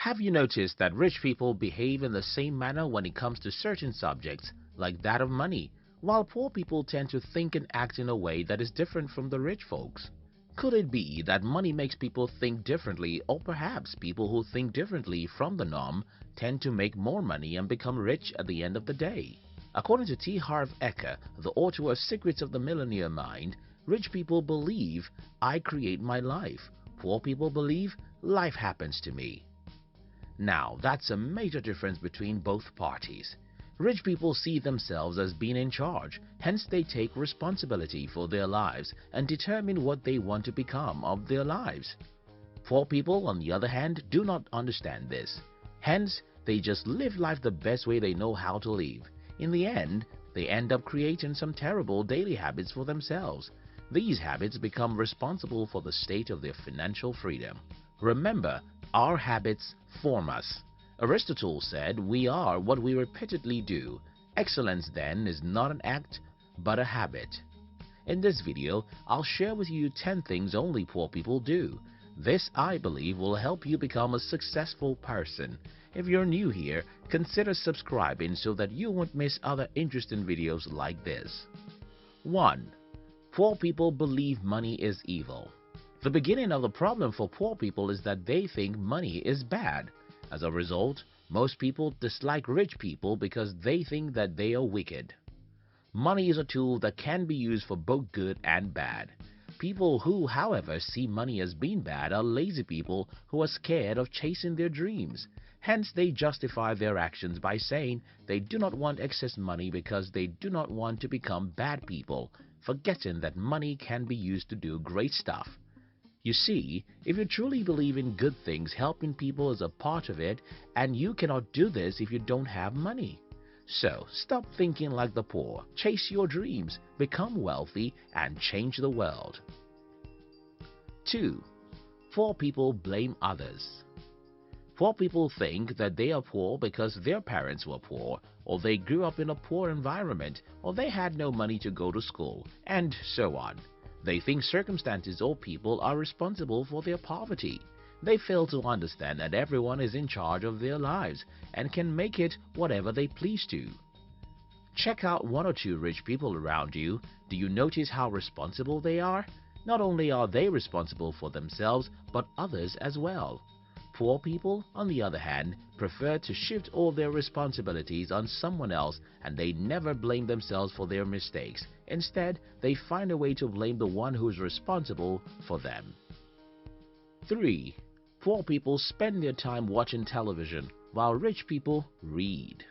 Have you noticed that rich people behave in the same manner when it comes to certain subjects, like that of money, while poor people tend to think and act in a way that is different from the rich folks? Could it be that money makes people think differently, or perhaps people who think differently from the norm tend to make more money and become rich at the end of the day? According to T. Harv Eker, the author of Secrets of the Millionaire Mind, rich people believe, I create my life. Poor people believe, life happens to me. Now, that's a major difference between both parties. Rich people see themselves as being in charge, hence they take responsibility for their lives and determine what they want to become of their lives. Poor people, on the other hand, do not understand this. Hence, they just live life the best way they know how to live. In the end, they end up creating some terrible daily habits for themselves. These habits become responsible for the state of their financial freedom. Remember, our habits form us. Aristotle said we are what we repeatedly do. Excellence then is not an act, but a habit. In this video, I'll share with you 10 things only poor people do. This, I believe, will help you become a successful person. If you're new here, consider subscribing so that you won't miss other interesting videos like this. 1. Poor people believe money is evil. The beginning of the problem for poor people is that they think money is bad. As a result, most people dislike rich people because they think that they are wicked. Money is a tool that can be used for both good and bad. People who, however, see money as being bad are lazy people who are scared of chasing their dreams. Hence, they justify their actions by saying they do not want excess money because they do not want to become bad people, forgetting that money can be used to do great stuff. You see, if you truly believe in good things, helping people is a part of it, and you cannot do this if you don't have money. So, stop thinking like the poor, chase your dreams, become wealthy, and change the world. 2. Poor people blame others. Poor people think that they are poor because their parents were poor, or they grew up in a poor environment, or they had no money to go to school, and so on. They think circumstances or people are responsible for their poverty. They fail to understand that everyone is in charge of their lives and can make it whatever they please to. Check out one or two rich people around you. Do you notice how responsible they are? Not only are they responsible for themselves, but others as well. Poor people, on the other hand, prefer to shift all their responsibilities on someone else, and they never blame themselves for their mistakes. Instead, they find a way to blame the one who is responsible for them. 3. Poor people spend their time watching television, while rich people read.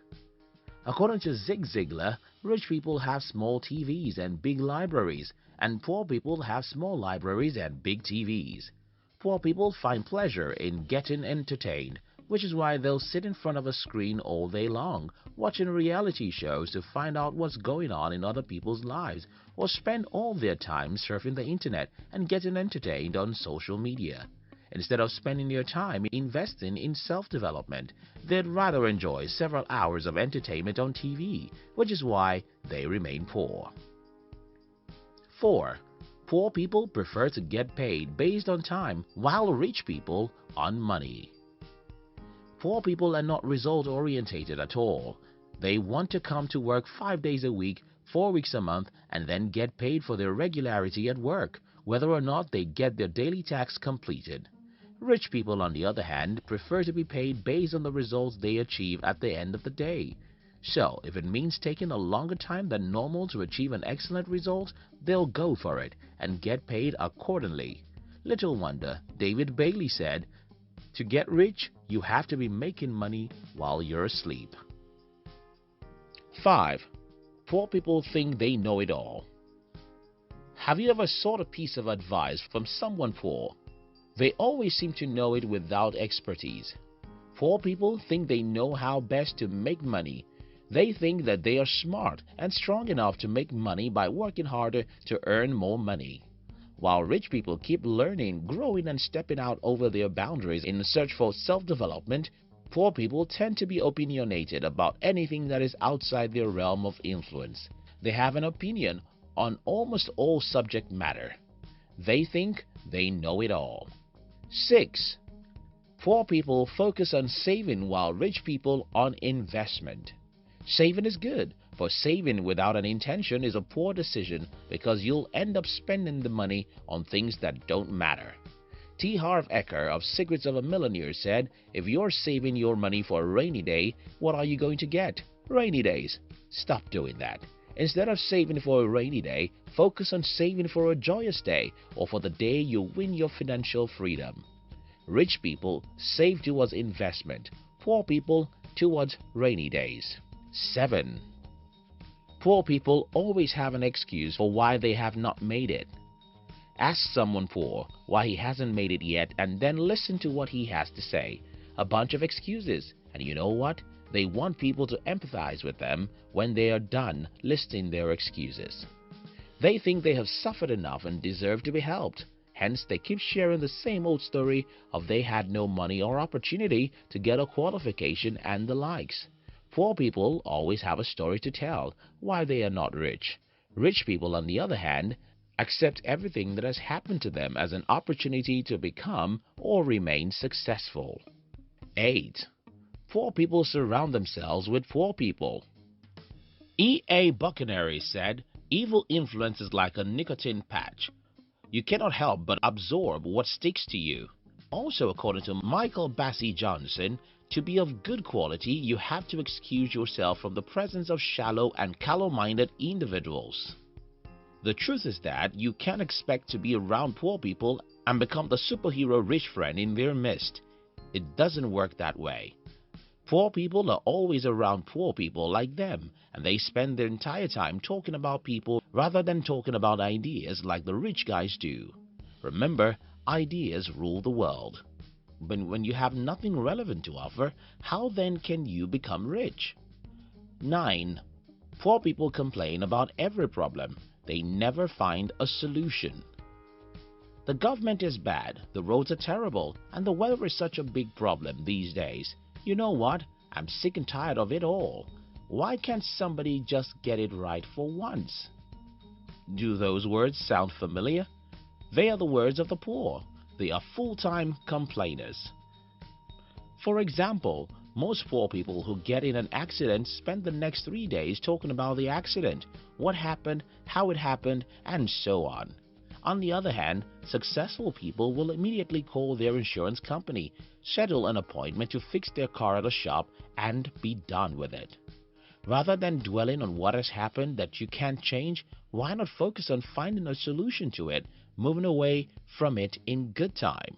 According to Zig Ziglar, rich people have small TVs and big libraries, and poor people have small libraries and big TVs. Poor people find pleasure in getting entertained, which is why they'll sit in front of a screen all day long, watching reality shows to find out what's going on in other people's lives, or spend all their time surfing the internet and getting entertained on social media. Instead of spending their time investing in self-development, they'd rather enjoy several hours of entertainment on TV, which is why they remain poor. 4. Poor people prefer to get paid based on time, while rich people on money. Poor people are not result-orientated at all. They want to come to work 5 days a week, 4 weeks a month, and then get paid for their regularity at work, whether or not they get their daily tasks completed. Rich people, on the other hand, prefer to be paid based on the results they achieve at the end of the day. So, if it means taking a longer time than normal to achieve an excellent result, they'll go for it and get paid accordingly. Little wonder, David Bailey said, "To get rich, you have to be making money while you're asleep." 5. Poor people think they know it all. Have you ever sought a piece of advice from someone poor? They always seem to know it without expertise. Poor people think they know how best to make money. They think that they are smart and strong enough to make money by working harder to earn more money. While rich people keep learning, growing, and stepping out over their boundaries in search for self-development, poor people tend to be opinionated about anything that is outside their realm of influence. They have an opinion on almost all subject matter. They think they know it all. 6. Poor people focus on saving while rich people on investment. Saving is good, but saving without an intention is a poor decision because you'll end up spending the money on things that don't matter. T. Harv Eker of Secrets of a Millionaire said, if you're saving your money for a rainy day, what are you going to get? Rainy days. Stop doing that. Instead of saving for a rainy day, focus on saving for a joyous day or for the day you win your financial freedom. Rich people save towards investment, poor people towards rainy days. 7. Poor people always have an excuse for why they have not made it. Ask someone poor why he hasn't made it yet and then listen to what he has to say. A bunch of excuses. And you know what? They want people to empathize with them when they are done listing their excuses. They think they have suffered enough and deserve to be helped. Hence, they keep sharing the same old story of they had no money or opportunity to get a qualification and the likes. Poor people always have a story to tell why they are not rich. Rich people, on the other hand, accept everything that has happened to them as an opportunity to become or remain successful. 8. Poor people surround themselves with poor people. E. A. Buchanary said, evil influence is like a nicotine patch. You cannot help but absorb what sticks to you. Also, according to Michael Bassey Johnson, to be of good quality, you have to excuse yourself from the presence of shallow and callow-minded individuals. The truth is that you can't expect to be around poor people and become the superhero rich friend in their midst. It doesn't work that way. Poor people are always around poor people like them, and they spend their entire time talking about people rather than talking about ideas like the rich guys do. Remember, ideas rule the world. But when you have nothing relevant to offer, how then can you become rich? 9. Poor people complain about every problem. They never find a solution. The government is bad, the roads are terrible, and the weather is such a big problem these days. You know what? I'm sick and tired of it all. Why can't somebody just get it right for once? Do those words sound familiar? They are the words of the poor. They are full-time complainers. For example, most poor people who get in an accident spend the next 3 days talking about the accident, what happened, how it happened, and so on. On the other hand, successful people will immediately call their insurance company, schedule an appointment to fix their car at a shop, and be done with it. Rather than dwelling on what has happened that you can't change, why not focus on finding a solution to it, moving away from it in good time?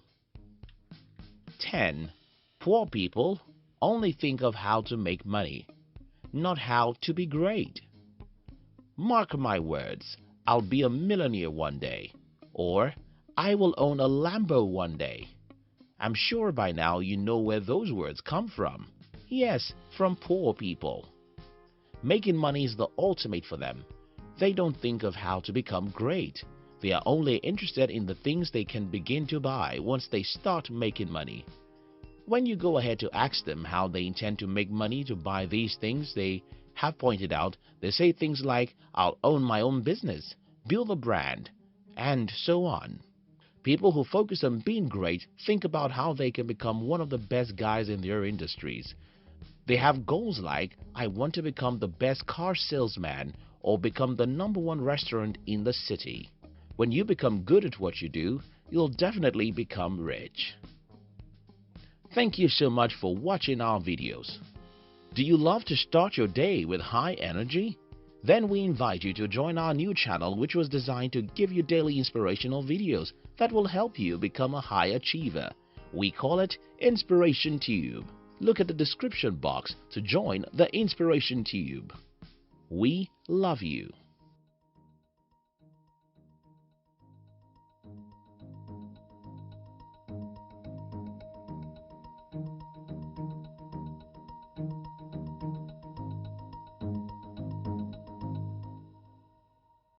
10. Poor people only think of how to make money, not how to be great. Mark my words, I'll be a millionaire one day, or I will own a Lambo one day. I'm sure by now you know where those words come from. Yes, from poor people. Making money is the ultimate for them. They don't think of how to become great. They are only interested in the things they can begin to buy once they start making money. When you go ahead to ask them how they intend to make money to buy these things they have pointed out, they say things like, I'll own my own business, build a brand, and so on. People who focus on being great think about how they can become one of the best guys in their industries. They have goals like, I want to become the best car salesman or become the #1 restaurant in the city. When you become good at what you do, you'll definitely become rich. Thank you so much for watching our videos. Do you love to start your day with high energy? Then we invite you to join our new channel, which was designed to give you daily inspirational videos that will help you become a high achiever. We call it Inspiration Tube. Look at the description box to join the Inspiration Tube. We love you.